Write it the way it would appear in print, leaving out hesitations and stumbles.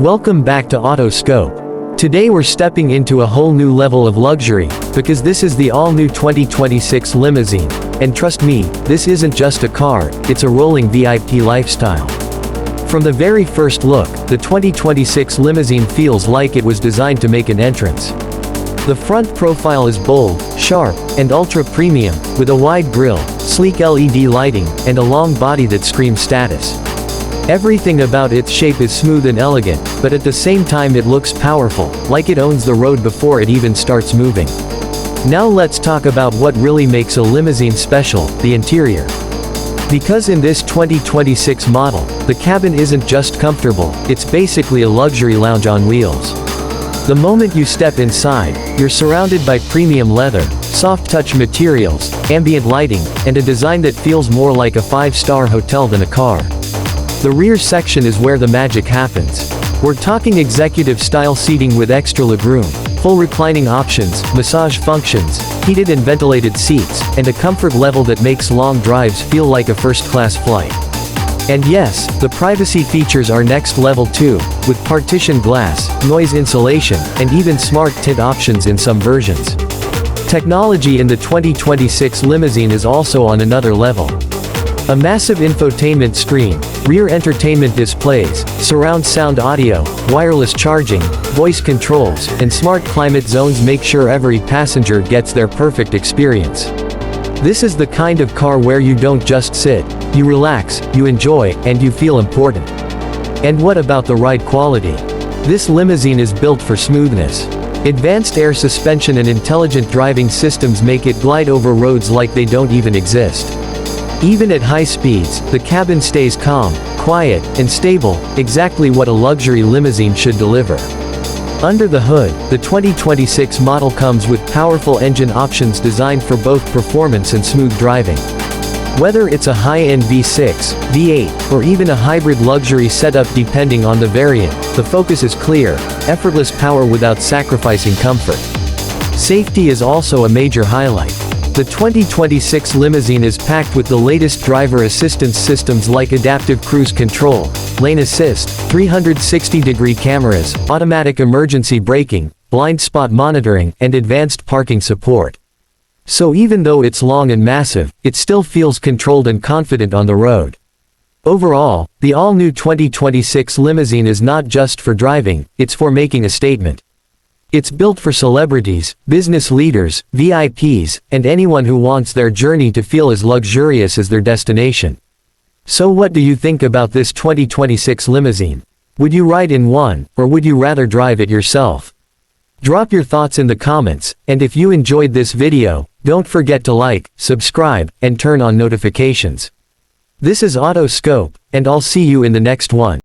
Welcome back to Autoscope. Today we're stepping into a whole new level of luxury, because this is the all-new 2026 Limousine. And trust me, this isn't just a car, it's a rolling VIP lifestyle. From the very first look, the 2026 Limousine feels like it was designed to make an entrance. The front profile is bold, sharp, and ultra-premium, with a wide grille, sleek LED lighting, and a long body that screams status. Everything about its shape is smooth and elegant, but at the same time it looks powerful, like it owns the road before it even starts moving. Now let's talk about what really makes a limousine special, the interior. Because in this 2026 model, the cabin isn't just comfortable, it's basically a luxury lounge on wheels. The moment you step inside, you're surrounded by premium leather, soft-touch materials, ambient lighting, and a design that feels more like a 5-star hotel than a car. The rear section is where the magic happens. We're talking executive-style seating with extra legroom, full reclining options, massage functions, heated and ventilated seats, and a comfort level that makes long drives feel like a first-class flight. And yes, the privacy features are next level too, with partition glass, noise insulation, and even smart tint options in some versions. Technology in the 2026 Limousine is also on another level. A massive infotainment screen, rear entertainment displays, surround sound audio, wireless charging, voice controls, and smart climate zones make sure every passenger gets their perfect experience. This is the kind of car where you don't just sit, you relax, you enjoy, and you feel important. And what about the ride quality? This limousine is built for smoothness. Advanced air suspension and intelligent driving systems make it glide over roads like they don't even exist. Even at high speeds, the cabin stays calm, quiet, and stable, exactly what a luxury limousine should deliver. Under the hood, the 2026 model comes with powerful engine options designed for both performance and smooth driving. Whether it's a high-end V6, V8, or even a hybrid luxury setup depending on the variant, the focus is clear: effortless power without sacrificing comfort. Safety is also a major highlight. The 2026 Limousine is packed with the latest driver assistance systems like adaptive cruise control, lane assist, 360-degree cameras, automatic emergency braking, blind spot monitoring, and advanced parking support. So even though it's long and massive, it still feels controlled and confident on the road. Overall, the all-new 2026 Limousine is not just for driving, it's for making a statement. It's built for celebrities, business leaders, VIPs, and anyone who wants their journey to feel as luxurious as their destination. So what do you think about this 2026 Limousine? Would you ride in one, or would you rather drive it yourself? Drop your thoughts in the comments, and if you enjoyed this video, don't forget to like, subscribe, and turn on notifications. This is Autoscope, and I'll see you in the next one.